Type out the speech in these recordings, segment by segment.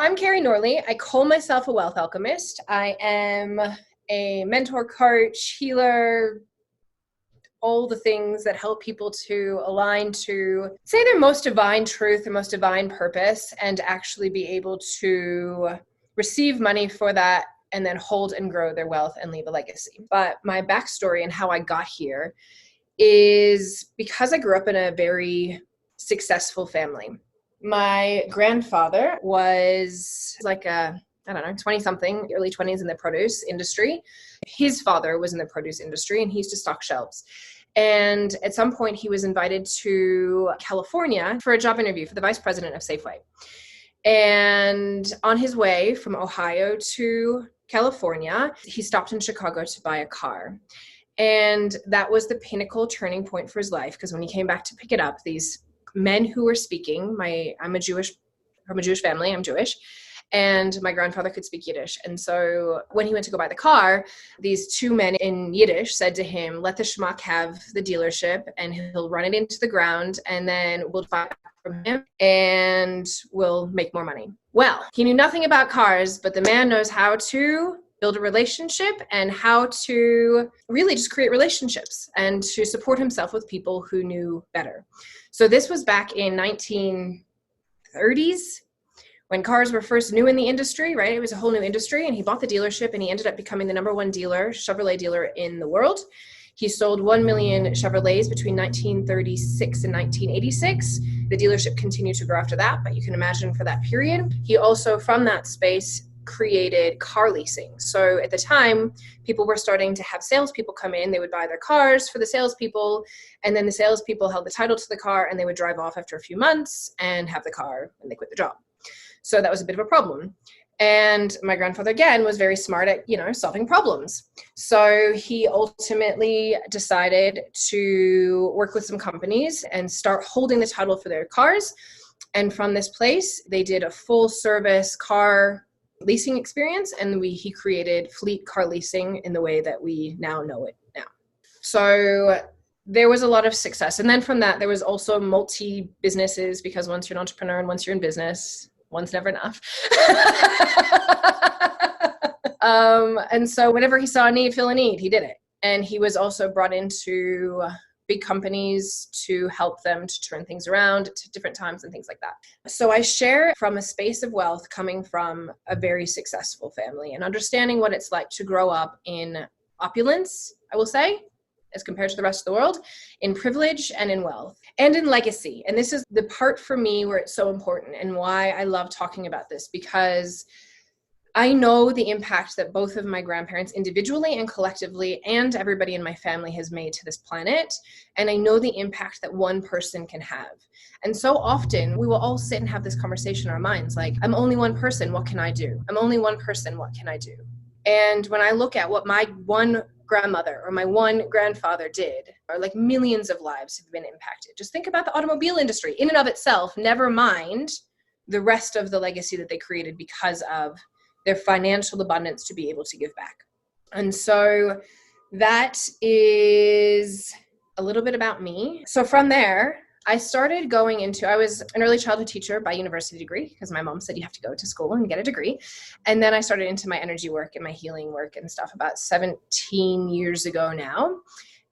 I'm Carrie Norley. I call myself a wealth alchemist. I am a mentor, coach, healer, all the things that help people to align to say their most divine truth, their most divine purpose, and actually be able to receive money for that and then hold and grow their wealth and leave a legacy. But my backstory and how I got here is because I grew up in a very successful family. My grandfather was like a, 20 something, early 20s in the produce industry. His father was in the produce industry and he used to stock shelves. And at some point he was invited to California for a job interview for the vice president of Safeway. And on his way from Ohio to California, he stopped in Chicago to buy a car. And that was the pinnacle turning point for his life, because when he came back to pick it up, these men who were speaking, I'm from a Jewish family, I'm Jewish, and my grandfather could speak Yiddish. And so when he went to go buy the car, these two men in Yiddish said to him, let the schmuck have the dealership and he'll run it into the ground and then we'll buy it from him and we'll make more money. Well, he knew nothing about cars, but the man knows how to build a relationship and how to really just create relationships and to support himself with people who knew better. So this was back in 1930s when cars were first new in the industry, right? It was a whole new industry, and he bought the dealership and he ended up becoming the number one Chevrolet dealer in the world. He sold 1 million Chevrolets between 1936 and 1986. The dealership continued to grow after that, but you can imagine for that period. He also, from that space, created car leasing. So at the time, people were starting to have salespeople come in. They would buy their cars for the salespeople, and then the salespeople held the title to the car, and they would drive off after a few months and have the car, and they quit the job. So that was a bit of a problem. And my grandfather, again, was very smart at, solving problems. So he ultimately decided to work with some companies and start holding the title for their cars. And from this place, they did a full service car leasing experience, and he created fleet car leasing in the way that we now know it now. So there was a lot of success. And then from that, there was also multi-businesses, because once you're an entrepreneur and once you're in business, one's never enough. And so whenever he saw a need, fill a need, he did it. And he was also brought into big companies to help them to turn things around at different times and things like that. So I share from a space of wealth coming from a very successful family and understanding what it's like to grow up in opulence, I will say, as compared to the rest of the world, in privilege and in wealth and in legacy. And this is the part for me where it's so important and why I love talking about this, because I know the impact that both of my grandparents individually and collectively and everybody in my family has made to this planet. And I know the impact that one person can have. And so often we will all sit and have this conversation in our minds, like, I'm only one person, what can I do? I'm only one person, what can I do? And when I look at what my one grandmother or my one grandfather did, or like millions of lives have been impacted. Just think about the automobile industry in and of itself, never mind the rest of the legacy that they created because of their financial abundance to be able to give back. And so that is a little bit about me. So from there, I started going into, I was an early childhood teacher by university degree, because my mom said you have to go to school and get a degree. And then I started into my energy work and my healing work and stuff about 17 years ago now.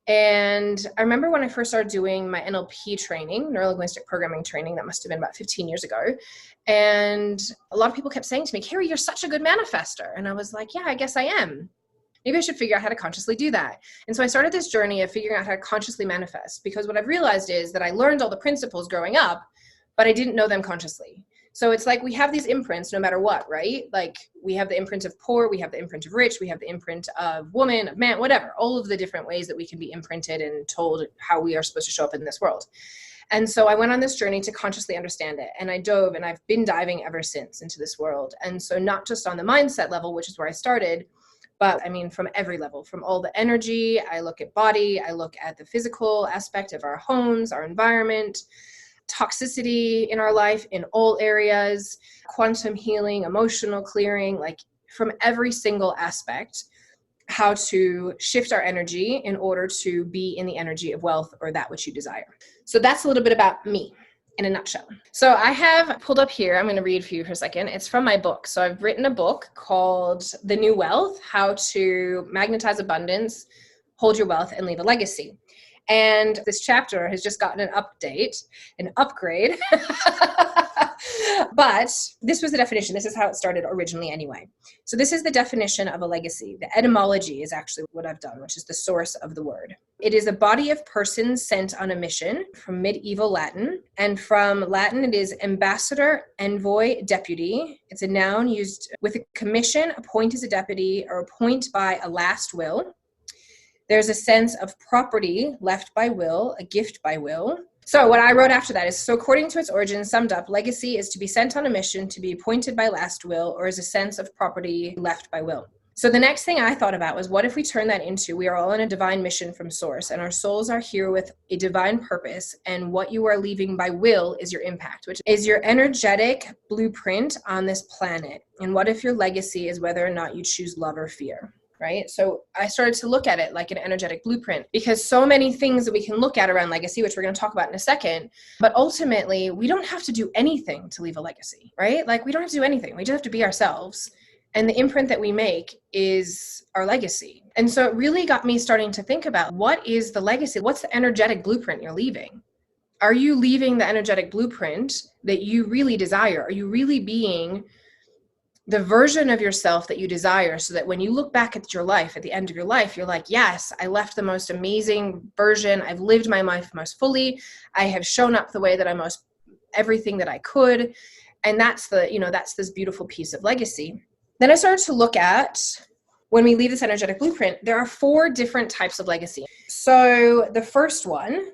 And I remember when I first started doing my NLP training, neuro-linguistic programming training, that must have been about 15 years ago. And a lot of people kept saying to me, Carrie, you're such a good manifester. And I was like, yeah, I guess I am. Maybe I should figure out how to consciously do that. And so I started this journey of figuring out how to consciously manifest, because what I've realized is that I learned all the principles growing up, but I didn't know them consciously. So it's like we have these imprints no matter what, right? Like we have the imprint of poor, we have the imprint of rich, we have the imprint of woman, of man, whatever, all of the different ways that we can be imprinted and told how we are supposed to show up in this world. And so I went on this journey to consciously understand it. And I dove, and I've been diving ever since into this world. And so not just on the mindset level, which is where I started, but I mean, from every level, from all the energy, I look at body, I look at the physical aspect of our homes, our environment, toxicity in our life in all areas, quantum healing, emotional clearing, like from every single aspect, how to shift our energy in order to be in the energy of wealth or that which you desire. So that's a little bit about me. in a nutshell. So I have pulled up here, I'm going to read for you for a second. It's from my book. So I've written a book called The New Wealth, How to Magnetize Abundance, Hold Your Wealth, and Leave a Legacy. And this chapter has just gotten an upgrade. But this was the definition. This is how it started originally anyway. So this is the definition of a legacy. The etymology is actually what I've done, which is the source of the word. It is a body of persons sent on a mission, from medieval Latin. And from Latin, it is ambassador, envoy, deputy. It's a noun used with a commission, appoint as a deputy, or appoint by a last will. There's a sense of property left by will, a gift by will. So what I wrote after that is, so according to its origin, summed up, legacy is to be sent on a mission, to be appointed by last will, or as a sense of property left by will. So the next thing I thought about was, what if we turn that into, we are all on a divine mission from source, and our souls are here with a divine purpose, and what you are leaving by will is your impact, which is your energetic blueprint on this planet. And what if your legacy is whether or not you choose love or fear? Right? So I started to look at it like an energetic blueprint, because so many things that we can look at around legacy, which we're going to talk about in a second, but ultimately we don't have to do anything to leave a legacy, right? Like we don't have to do anything. We just have to be ourselves. And the imprint that we make is our legacy. And so it really got me starting to think about, what is the legacy? What's the energetic blueprint you're leaving? Are you leaving the energetic blueprint that you really desire? Are you really being the version of yourself that you desire, so that when you look back at your life, at the end of your life, you're like, yes, I left the most amazing version. I've lived my life most fully. I have shown up the way that everything that I could. And that's that's this beautiful piece of legacy. Then I started to look at, when we leave this energetic blueprint, there are 4 different types of legacy. So the first one,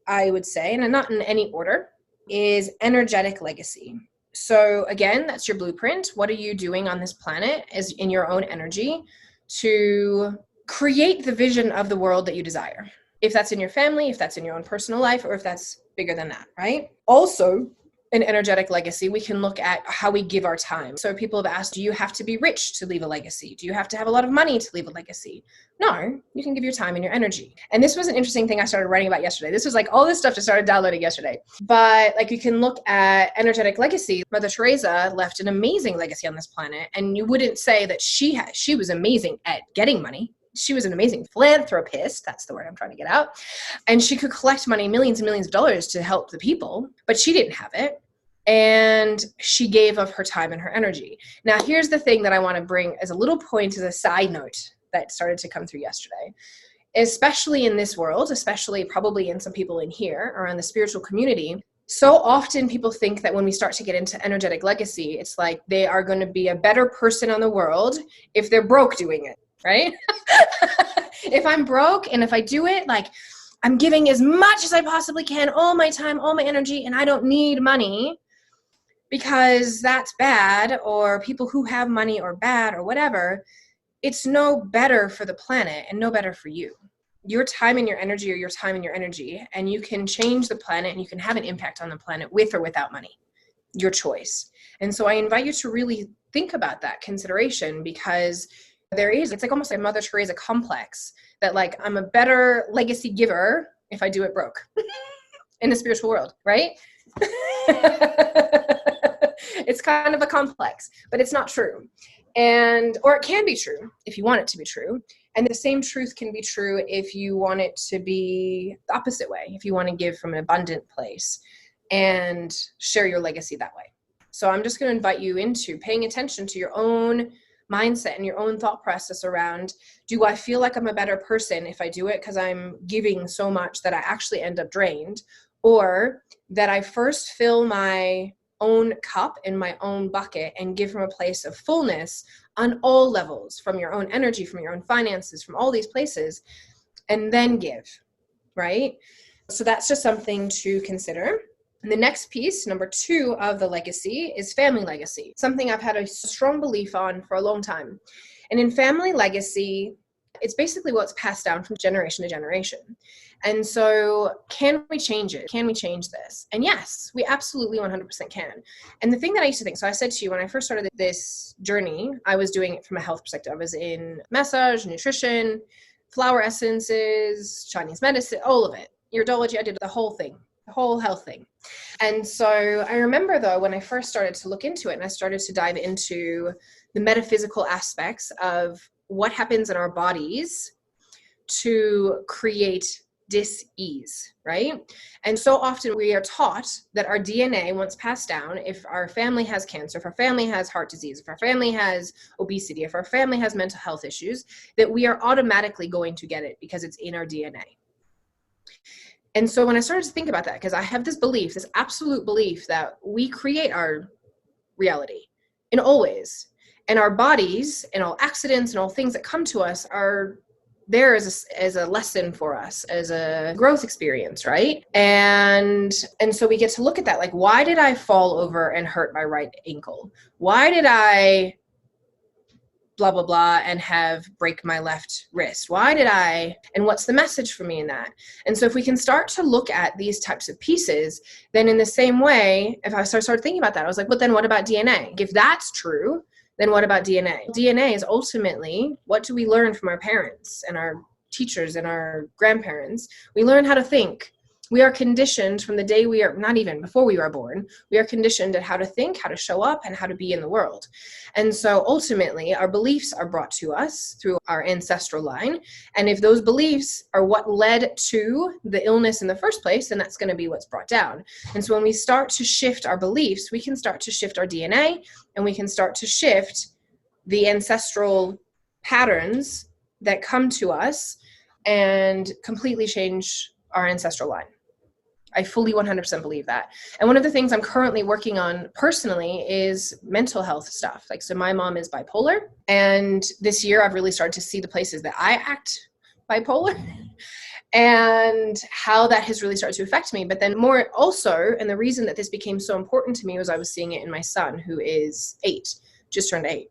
I would say, and not in any order, is energetic legacy. So again, that's your blueprint. What are you doing on this planet as in your own energy to create the vision of the world that you desire? If that's in your family, if that's in your own personal life, or if that's bigger than that, right? Also, an energetic legacy, we can look at how we give our time. So people have asked, do you have to be rich to leave a legacy? Do you have to have a lot of money to leave a legacy? No, you can give your time and your energy. And this was an interesting thing I started writing about yesterday. This was like all this stuff just started downloading yesterday. But like you can look at energetic legacy. Mother Teresa left an amazing legacy on this planet. And you wouldn't say that she was amazing at getting money. She was an amazing philanthropist. That's the word I'm trying to get out. And she could collect money, millions and millions of dollars to help the people, but she didn't have it. And she gave of her time and her energy. Now, here's the thing that I want to bring as a little point, as a side note that started to come through yesterday, especially in this world, especially probably in some people in here or in the spiritual community. So often people think that when we start to get into energetic legacy, it's like they are going to be a better person on the world if they're broke doing it, right? If I'm broke and if I do it, like I'm giving as much as I possibly can, all my time, all my energy, and I don't need money because that's bad, or people who have money are bad or whatever, it's no better for the planet and no better for you. Your time and your energy are your time and your energy, and you can change the planet and you can have an impact on the planet with or without money. Your choice. And so I invite you to really think about that consideration, because it's like almost like Mother Teresa complex that like I'm a better legacy giver if I do it broke in the spiritual world, right? It's kind of a complex, but it's not true. Or it can be true if you want it to be true. And the same truth can be true if you want it to be the opposite way, if you want to give from an abundant place and share your legacy that way. So I'm just going to invite you into paying attention to your own mindset and your own thought process around, do I feel like I'm a better person if I do it because I'm giving so much that I actually end up drained, or that I first fill my own cup in my own bucket and give from a place of fullness on all levels, from your own energy, from your own finances, from all these places, and then give, right? So that's just something to consider. And the next piece, number 2 of the legacy, is family legacy, something I've had a strong belief on for a long time. And in family legacy, it's basically what's passed down from generation to generation. And so can we change it? Can we change this? And yes, we absolutely 100% can. And the thing that I used to think, so I said to you, when I first started this journey, I was doing it from a health perspective. I was in massage, nutrition, flower essences, Chinese medicine, all of it. Iridology, I did the whole thing. the whole health thing. And so I remember, though, when I first started to look into it and I started to dive into the metaphysical aspects of what happens in our bodies to create dis-ease, right? And so often we are taught that our DNA, once passed down, if our family has cancer, if our family has heart disease, if our family has obesity, if our family has mental health issues, that we are automatically going to get it because it's in our DNA. And so when I started to think about that, because I have this belief, this absolute belief that we create our reality in all ways, and our bodies and all accidents and all things that come to us are there as a lesson for us, as a growth experience, right? And so we get to look at that, like, why did I fall over and hurt my right ankle? Why did I blah, blah, blah, and break my left wrist? Why did I, and what's the message for me in that? And so if we can start to look at these types of pieces, then in the same way, if I started thinking about that, I was like, but then what about DNA? If that's true, then what about DNA? DNA is ultimately, what do we learn from our parents and our teachers and our grandparents? We learn how to think. We are conditioned from the day we are, not even before we are born, we are conditioned at how to think, how to show up, and how to be in the world. And so ultimately, our beliefs are brought to us through our ancestral line. And if those beliefs are what led to the illness in the first place, then that's going to be what's brought down. And so when we start to shift our beliefs, we can start to shift our DNA, and we can start to shift the ancestral patterns that come to us and completely change our ancestral line. I fully 100% believe that. And one of the things I'm currently working on personally is mental health stuff. Like, so my mom is bipolar, and this year I've really started to see the places that I act bipolar and how that has really started to affect me. But then more also, and the reason that this became so important to me was I was seeing it in my son, who is 8, just turned 8.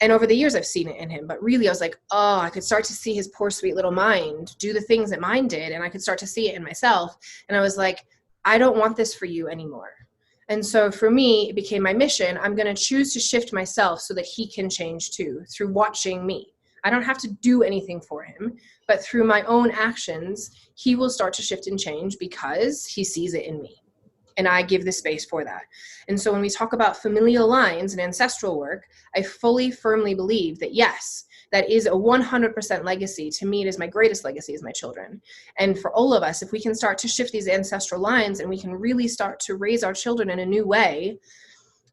And over the years, I've seen it in him. But really, I was like, oh, I could start to see his poor, sweet little mind do the things that mine did. And I could start to see it in myself. And I was like, I don't want this for you anymore. And so for me, it became my mission. I'm going to choose to shift myself so that he can change too, through watching me. I don't have to do anything for him, but through my own actions, he will start to shift and change because he sees it in me. And I give the space for that. And so when we talk about familial lines and ancestral work, I fully, firmly believe that yes, that is a 100% legacy. To me, it is my greatest legacy is my children. And for all of us, if we can start to shift these ancestral lines and we can really start to raise our children in a new way,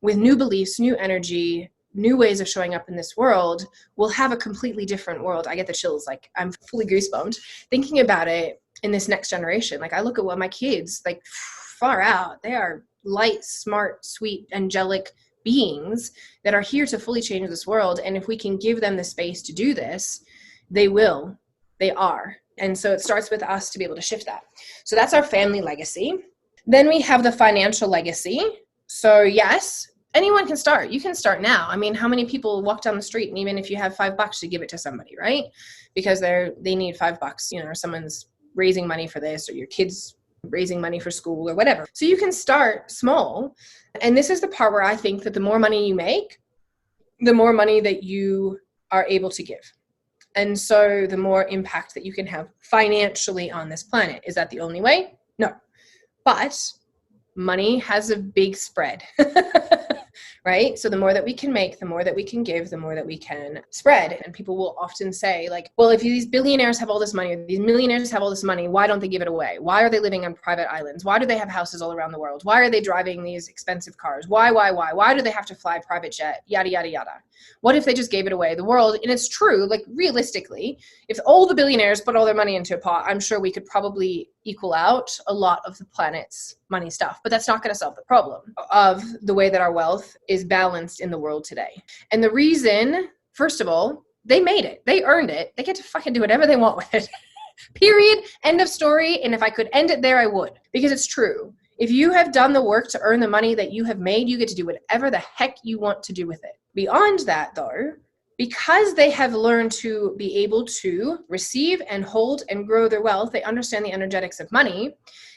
with new beliefs, new energy, new ways of showing up in this world, we'll have a completely different world. I get the chills, like I'm fully goosebumped thinking about it in this next generation. Like I look at what my kids, like far out, they are light, smart, sweet, angelic beings that are here to fully change this world. And if we can give them the space to do this, they will, they are. And so it starts with us to be able to shift that. So that's our family legacy. Then we have the financial legacy. So yes, anyone can start. You can start now. I mean, how many people walk down the street and even if you have $5 to give it to somebody, right? Because they need $5, or someone's raising money for this, or your kids raising money for school or whatever. So you can start small. And this is the part where I think that the more money you make, the more money that you are able to give. And so the more impact that you can have financially on this planet. Is that the only way? No. But money has a big spread, right? So the more that we can make, the more that we can give, the more that we can spread. And people will often say like, well, if these billionaires have all this money, or these millionaires have all this money, why don't they give it away? Why are they living on private islands? Why do they have houses all around the world? Why are they driving these expensive cars? Why? Why do they have to fly private jet? Yada, yada, yada. What if they just gave it away? The world, and it's true, like realistically, if all the billionaires put all their money into a pot, I'm sure we could probably equal out a lot of the planet's money stuff. But that's not going to solve the problem of the way that our wealth is balanced in the world today. And the reason, first of all, they made it. They earned it. They get to fucking do whatever they want with it. Period. End of story. And if I could end it there, I would. Because it's true. If you have done the work to earn the money that you have made, you get to do whatever the heck you want to do with it. Beyond that, though, because they have learned to be able to receive and hold and grow their wealth, they understand the energetics of money,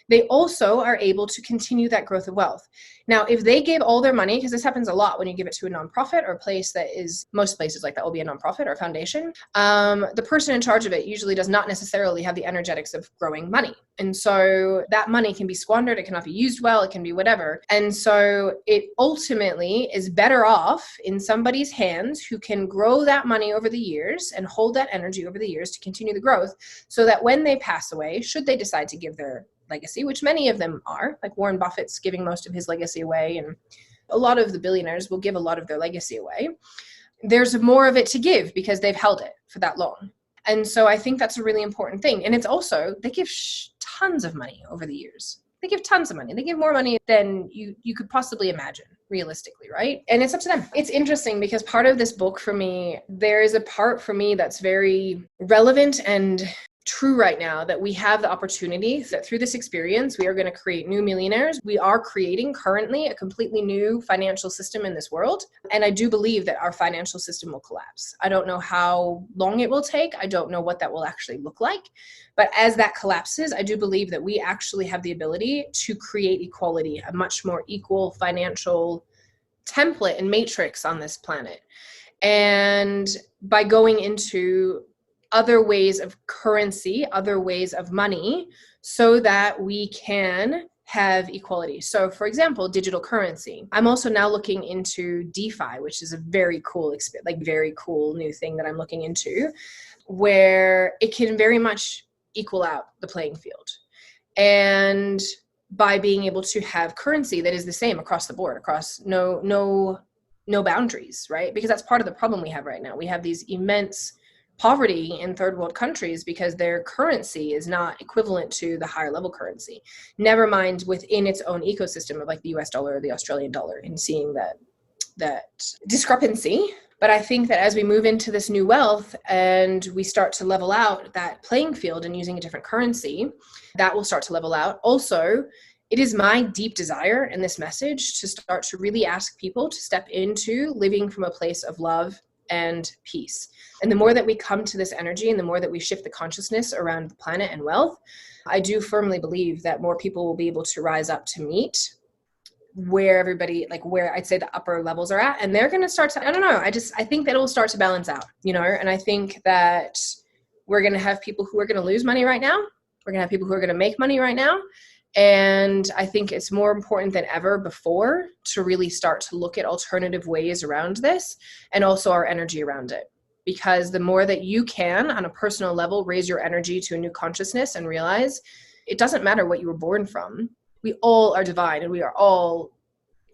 they also are able to continue that growth of wealth. Now, if they give all their money, because this happens a lot when you give it to a nonprofit or a place that is, most places like that will be a nonprofit or a foundation, the person in charge of it usually does not necessarily have the energetics of growing money. And so that money can be squandered, it cannot be used well, it can be whatever. And so it ultimately is better off in somebody's hands who can grow that money over the years and hold that energy over the years to continue the growth, so that when they pass away, should they decide to give their legacy, which many of them are, like Warren Buffett's giving most of his legacy away, and a lot of the billionaires will give a lot of their legacy away. There's more of it to give because they've held it for that long. And so I think that's a really important thing. And it's also, they give tons of money over the years. They give tons of money. They give more money than you could possibly imagine, realistically, right? And it's up to them. It's interesting because part of this book for me, there is a part for me that's very relevant and true right now, that we have the opportunity that through this experience, we are going to create new millionaires. We are creating currently a completely new financial system in this world. And I do believe that our financial system will collapse. I don't know how long it will take. I don't know what that will actually look like. But as that collapses, I do believe that we actually have the ability to create equality, a much more equal financial template and matrix on this planet. And by going into other ways of currency, other ways of money, so that we can have equality. So for example, digital currency. I'm also now looking into DeFi, which is a very cool, very cool new thing that I'm looking into, where it can very much equal out the playing field. And by being able to have currency that is the same across the board, across no boundaries, right? Because that's part of the problem we have right now. We have these immense poverty in third world countries because their currency is not equivalent to the higher level currency, never mind within its own ecosystem of like the US dollar or the Australian dollar, and seeing that discrepancy. But I think that as we move into this new wealth and we start to level out that playing field and using a different currency, that will start to level out. Also, it is my deep desire in this message to start to really ask people to step into living from a place of love and peace. And the more that we come to this energy and the more that we shift the consciousness around the planet and wealth, I do firmly believe that more people will be able to rise up to meet where everybody, like where I'd say the upper levels are at. And they're going to start to, I don't know, I think that it will start to balance out, and I think that we're going to have people who are going to lose money right now. We're going to have people who are going to make money right now. And I think it's more important than ever before to really start to look at alternative ways around this, and also our energy around it. Because the more that you can, on a personal level, raise your energy to a new consciousness and realize it doesn't matter what you were born from. We all are divine, and we are all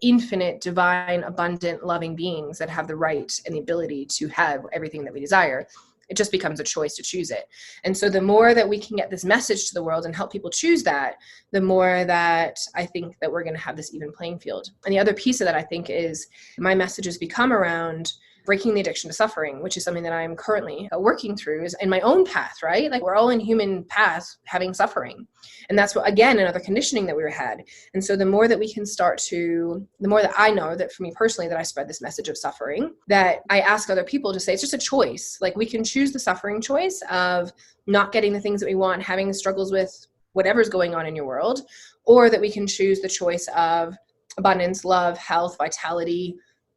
infinite, divine, abundant, loving beings that have the right and the ability to have everything that we desire. It just becomes a choice to choose it. And so the more that we can get this message to the world and help people choose that, the more that I think that we're going to have this even playing field. And the other piece of that, I think, is my message has become around breaking the addiction to suffering, which is something that I'm currently working through, is in my own path, right? Like we're all in human paths having suffering. And that's what, again, another conditioning that we had. And so the more that we can start to, the more that I know that for me personally, that I spread this message of suffering, that I ask other people to say, it's just a choice. Like we can choose the suffering choice of not getting the things that we want, having struggles with whatever's going on in your world, or that we can choose the choice of abundance, love, health, vitality,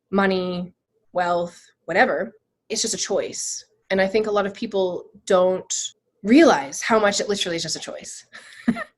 money, wealth, whatever. It's just a choice. And I think a lot of people don't realize how much it literally is just a choice.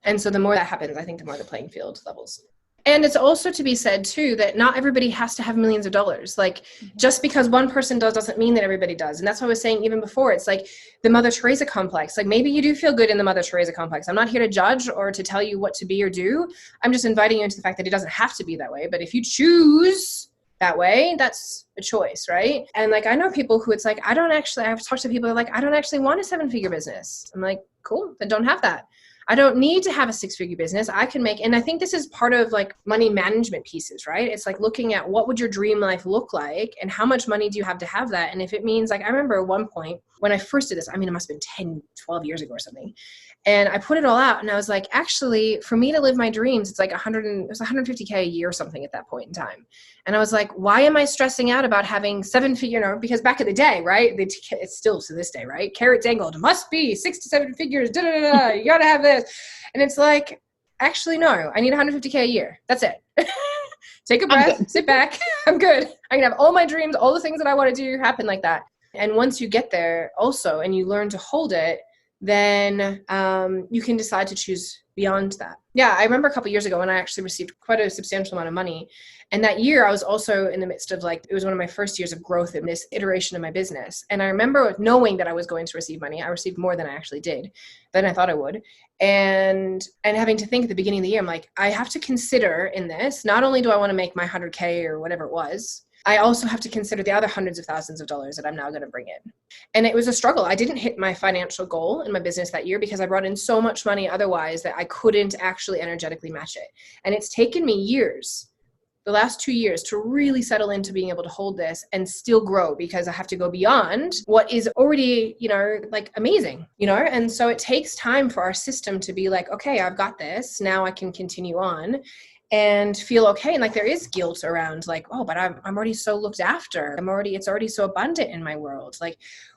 And so the more that happens, I think the more the playing field levels. And it's also to be said too, that not everybody has to have millions of dollars. Like just because one person does doesn't mean that everybody does. And that's what I was saying even before. It's like the Mother Teresa complex. Like maybe you do feel good in the Mother Teresa complex. I'm not here to judge or to tell you what to be or do. I'm just inviting you into the fact that it doesn't have to be that way. But if you choose that way, that's a choice, right? And like I know people who it's like, I've talked to people who are like, I don't actually want a 7-figure business. I'm like, cool, then don't have that. I don't need to have a 6-figure business. I can make, and I think this is part of like money management pieces, right? It's like looking at what would your dream life look like and how much money do you have to have that? And if it means, like, I remember at one point when I first did this, I mean, it must have been 10, 12 years ago or something. And I put it all out and I was like, actually, for me to live my dreams, it's like it was $150K a year or something at that point in time. And I was like, why am I stressing out about having 7-figure, because back in the day, right? It's still to this day, right? Carrot dangled, must be 6 to 7 figures, you gotta have this. And it's like, actually, no, I need 150K a year. That's it. Take a breath, sit back. I'm good. I can have all my dreams, all the things that I want to do happen like that. And once you get there also, and you learn to hold it, then you can decide to choose beyond that. Yeah, I remember a couple of years ago when I actually received quite a substantial amount of money. And that year I was also in the midst of it was one of my first years of growth in this iteration of my business. And I remember knowing that I was going to receive money. I received more than I actually did, than I thought I would. And having to think at the beginning of the year, I'm like, I have to consider in this, not only do I want to make my 100K or whatever it was, I also have to consider the other hundreds of thousands of dollars that I'm now going to bring in. And it was a struggle. I didn't hit my financial goal in my business that year because I brought in so much money otherwise that I couldn't actually energetically match it. And it's taken me years, the last 2 years, to really settle into being able to hold this and still grow, because I have to go beyond what is already, amazing, And so it takes time for our system to be like, okay, I've got this. Now I can continue on and feel okay. And there is guilt around oh, but I'm already so looked after. It's already so abundant in my world.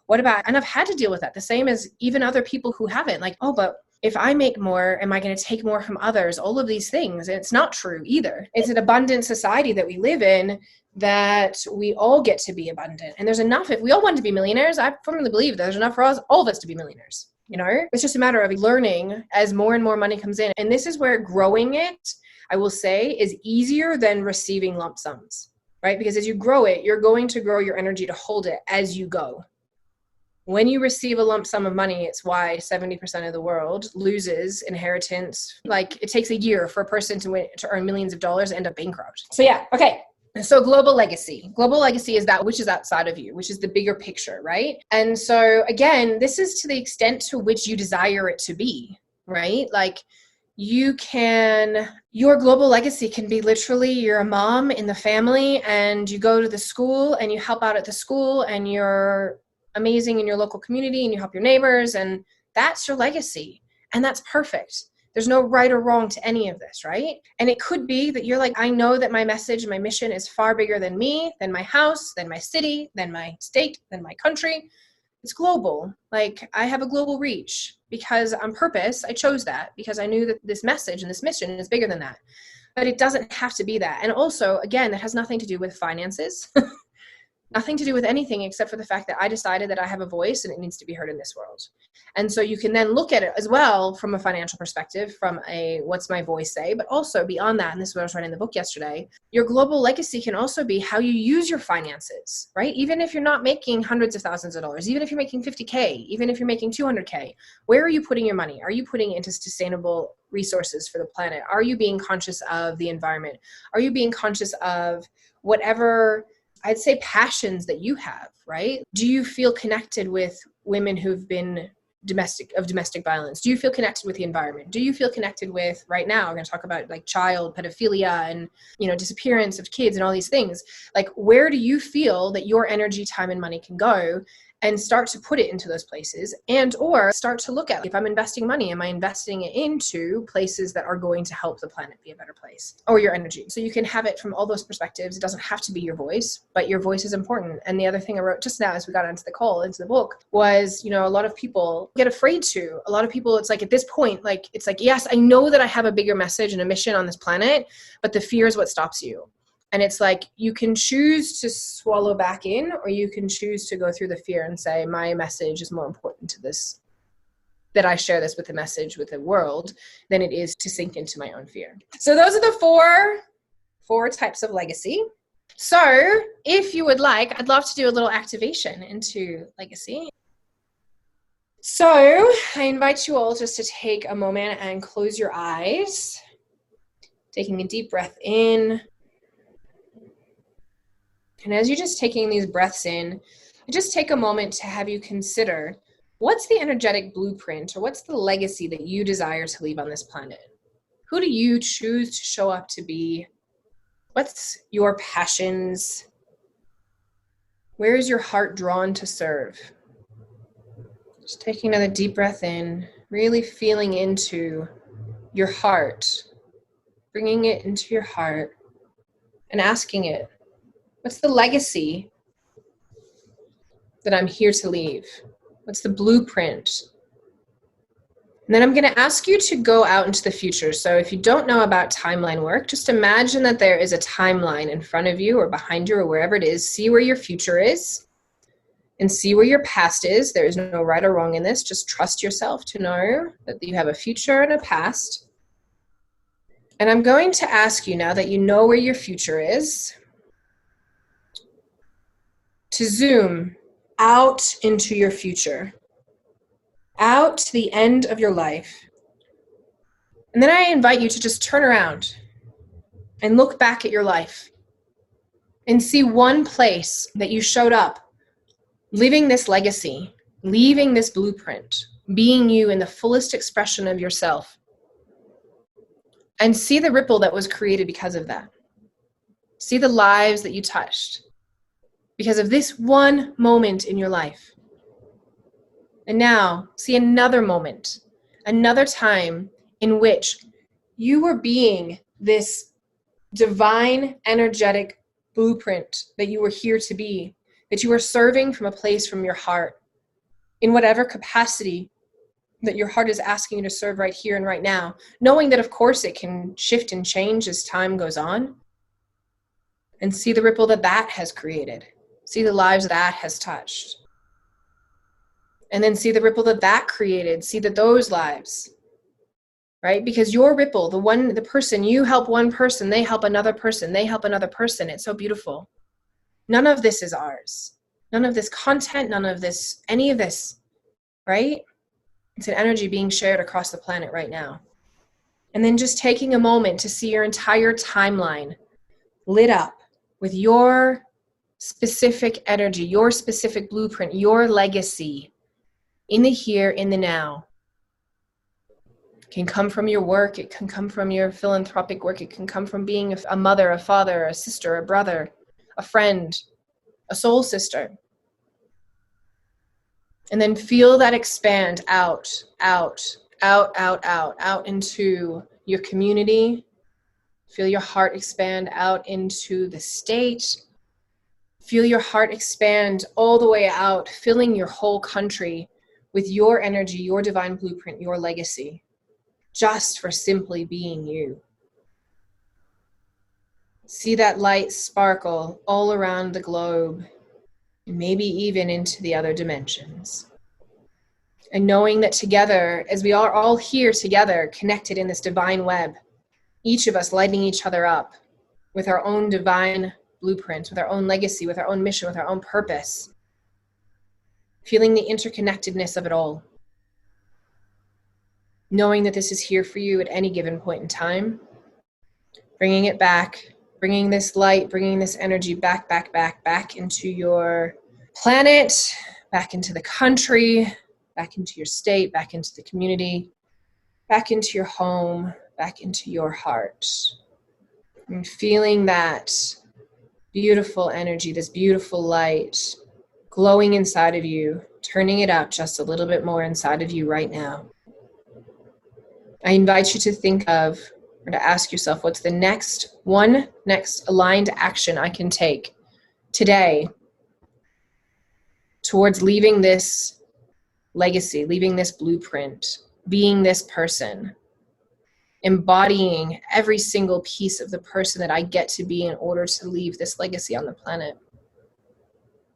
What about, and I've had to deal with that. The same as even other people who haven't, oh, but if I make more, am I going to take more from others? All of these things. And it's not true either. It's an abundant society that we live in, that we all get to be abundant. And there's enough. If we all want to be millionaires, I firmly believe there's enough for us, all of us, to be millionaires. It's just a matter of learning as more and more money comes in. And this is where growing it, I will say, is easier than receiving lump sums, right? Because as you grow it, you're going to grow your energy to hold it as you go. When you receive a lump sum of money, it's why 70% of the world loses inheritance. It takes a year for a person to earn millions of dollars and end up bankrupt. So yeah, okay. So global legacy. Global legacy is that which is outside of you, which is the bigger picture, right? And so again, this is to the extent to which you desire it to be, right? Your global legacy can be literally you're a mom in the family and you go to the school and you help out at the school and you're amazing in your local community and you help your neighbors, and that's your legacy. And that's perfect. There's no right or wrong to any of this, right? And it could be that you're I know that my message and my mission is far bigger than me, than my house, than my city, than my state, than my country. It's global. I have a global reach because on purpose, I chose that because I knew that this message and this mission is bigger than that. But it doesn't have to be that. And also, again, that has nothing to do with finances. Nothing to do with anything except for the fact that I decided that I have a voice and it needs to be heard in this world. And so you can then look at it as well from a financial perspective, from a what's my voice say, but also beyond that, and this is what I was writing in the book yesterday, your global legacy can also be how you use your finances, right? Even if you're not making hundreds of thousands of dollars, even if you're making 50K, even if you're making 200K, where are you putting your money? Are you putting it into sustainable resources for the planet? Are you being conscious of the environment? Are you being conscious of whatever, I'd say, passions that you have, right? Do you feel connected with women who've been domestic violence? Do you feel connected with the environment? Do you feel connected with, right now, we're going to talk about child pedophilia and, disappearance of kids and all these things. Where do you feel that your energy, time, and money can go? And start to put it into those places, and or start to look at, if I'm investing money, am I investing it into places that are going to help the planet be a better place, or your energy? So you can have it from all those perspectives. It doesn't have to be your voice, but your voice is important. And the other thing I wrote just now as we got into the book was, a lot of people get afraid to. A lot of people, it's at this point, yes, I know that I have a bigger message and a mission on this planet, but the fear is what stops you. And it's you can choose to swallow back in, or you can choose to go through the fear and say, my message is more important to this, that I share this with the message with the world than it is to sink into my own fear. So those are the four types of legacy. So if you would like, I'd love to do a little activation into legacy. So I invite you all just to take a moment and close your eyes, taking a deep breath in. And as you're just taking these breaths in, just take a moment to have you consider, what's the energetic blueprint, or what's the legacy that you desire to leave on this planet? Who do you choose to show up to be? What's your passions? Where is your heart drawn to serve? Just taking another deep breath in, really feeling into your heart, bringing it into your heart and asking it, what's the legacy that I'm here to leave? What's the blueprint And then I'm going to ask you to go out into the future. So if you don't know about timeline work, just imagine that there is a timeline in front of you or behind you or wherever it is. See where your future is and see where your past is. There is no right or wrong in this. Just trust yourself to know that you have a future and a past. And I'm going to ask you, now that you know where your future is, to zoom out into your future, out to the end of your life. And then I invite you to just turn around and look back at your life and see one place that you showed up, living this legacy, leaving this blueprint, being you in the fullest expression of yourself, and see the ripple that was created because of that. See the lives that you touched because of this one moment in your life. And now see another moment, another time in which you were being this divine, energetic blueprint that you were here to be, that you were serving from a place from your heart, in whatever capacity that your heart is asking you to serve right here and right now, knowing that, of course, it can shift and change as time goes on, and see the ripple that that has created. See the lives that has touched. And then see the ripple that that created. See that those lives, right? Because your ripple, the person, you help one person, they help another person, they help another person. It's so beautiful. None of this is ours. None of this content, none of this, any of this, right? It's an energy being shared across the planet right now. And then just taking a moment to see your entire timeline lit up with your specific energy, your specific blueprint, your legacy in the here, in the now. It can come from your work. It can come from your philanthropic work. It can come from being a mother, a father, a sister, a brother, a friend, a soul sister. And then feel that expand out into your community. Feel your heart expand out into the state. Feel your heart expand all the way out, filling your whole country with your energy, your divine blueprint, your legacy, just for simply being you. See that light sparkle all around the globe, maybe even into the other dimensions. And knowing that together, as we are all here together, connected in this divine web, each of us lighting each other up with our own divine blueprint, with our own legacy, with our own mission, with our own purpose, feeling the interconnectedness of it all. Knowing that this is here for you at any given point in time, bringing it back, bringing this light, bringing this energy back into your planet, back into the country, back into your state, back into the community, back into your home, back into your heart. And feeling that beautiful energy, this beautiful light glowing inside of you, turning it up just a little bit more inside of you right now. I invite you to think of, or to ask yourself, what's the next aligned action I can take today towards leaving this legacy, leaving this blueprint, being this person, embodying every single piece of the person that I get to be in order to leave this legacy on the planet.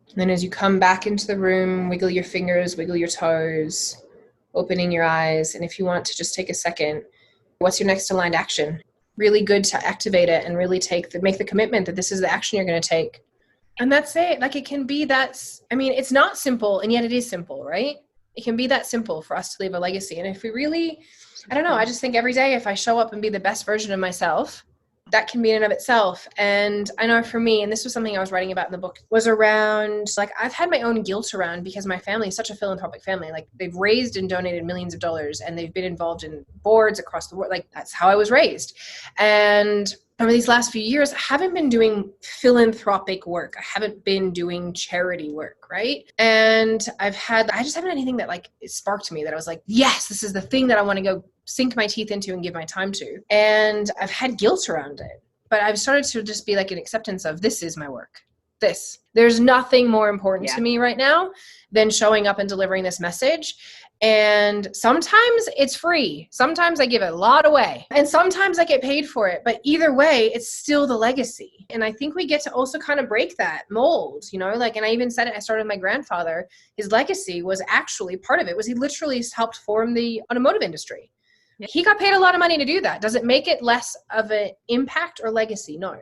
And then as you come back into the room, wiggle your fingers, wiggle your toes, opening your eyes. And if you want to just take a second, what's your next aligned action? Really good to activate it and really make the commitment that this is the action you're going to take. And that's it. Like, it can be it's not simple, and yet it is simple, right? It can be that simple for us to leave a legacy. And if we really, I don't know, I just think every day if I show up and be the best version of myself, that can be in and of itself. And I know for me, and this was something I was writing about in the book, was around, like, I've had my own guilt around, because my family is such a philanthropic family. Like, they've raised and donated millions of dollars, and they've been involved in boards across the world. Like, that's how I was raised. And over these last few years, I haven't been doing philanthropic work. I haven't been doing charity work, right? And I just haven't had anything that, like, it sparked me that I was like, yes, this is the thing that I want to go sink my teeth into and give my time to. And I've had guilt around it, but I've started to just be like an acceptance of, this is my work. There's nothing more important to me right now than showing up and delivering this message. And sometimes it's free. Sometimes I give a lot away. And sometimes I get paid for it. But either way, it's still the legacy. And I think we get to also kind of break that mold, you know, like, and I even said it, I started with my grandfather. His legacy was actually, part of it was he literally helped form the automotive industry. Yeah. He got paid a lot of money to do that. Does it make it less of an impact or legacy? No.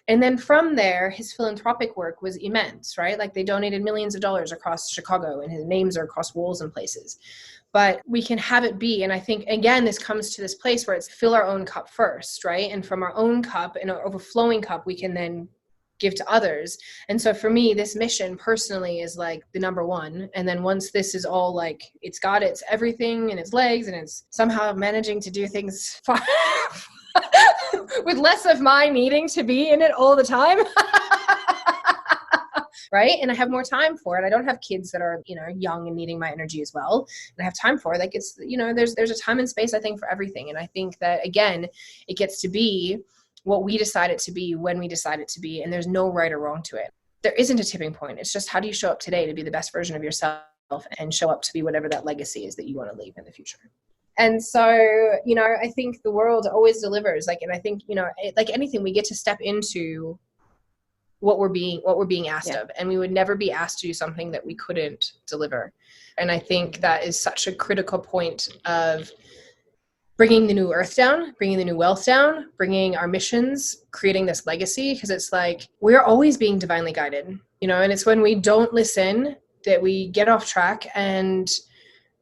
And then from there, his philanthropic work was immense, right? Like they donated millions of dollars across Chicago, and his names are across walls and places. But we can have it be. And I think, again, this comes to this place where it's fill our own cup first, right? And from our own cup, and our overflowing cup, we can then give to others. And so for me, this mission personally is like the number one. And then once this is all like, it's got its everything and its legs, and it's somehow managing to do things far with less of my needing to be in it all the time. Right? And I have more time for it. I don't have kids that are, you know, young and needing my energy as well. And I have time for it. Like it's, you know, there's a time and space, I think, for everything. And I think that, again, it gets to be what we decide it to be when we decide it to be. And there's no right or wrong to it. There isn't a tipping point. It's just, how do you show up today to be the best version of yourself and show up to be whatever that legacy is that you want to leave in the future? And so, you know, I think the world always delivers. Like, and I think, you know, like anything, we get to step into what we're being asked of, and we would never be asked to do something that we couldn't deliver. And I think that is such a critical point of bringing the new earth down, bringing the new wealth down, bringing our missions, creating this legacy, because it's like we're always being divinely guided, you know, and it's when we don't listen that we get off track, and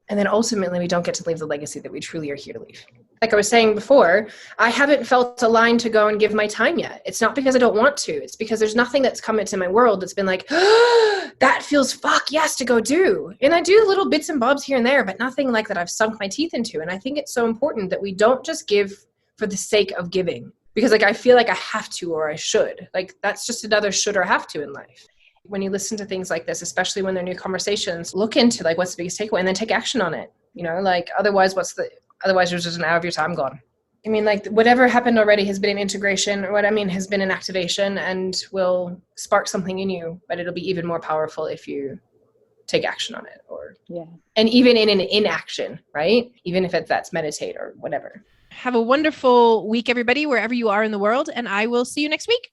then ultimately we don't get to leave the legacy that we truly are here to leave. Like I was saying before, I haven't felt aligned to go and give my time yet. It's not because I don't want to. It's because there's nothing that's come into my world that's been like, oh, that feels fuck yes to go do. And I do little bits and bobs here and there, but nothing like that I've sunk my teeth into. And I think it's so important that we don't just give for the sake of giving, because like I feel like I have to or I should. Like that's just another should or have to in life. When you listen to things like this, especially when they're new conversations, look into like what's the biggest takeaway and then take action on it. You know, like otherwise there's just an hour of your time gone. I mean, like whatever happened already has been an integration, or has been an activation, and will spark something in you, but it'll be even more powerful if you take action on it, and even in an inaction, right? Even if that's meditate or whatever. Have a wonderful week, everybody, wherever you are in the world. And I will see you next week.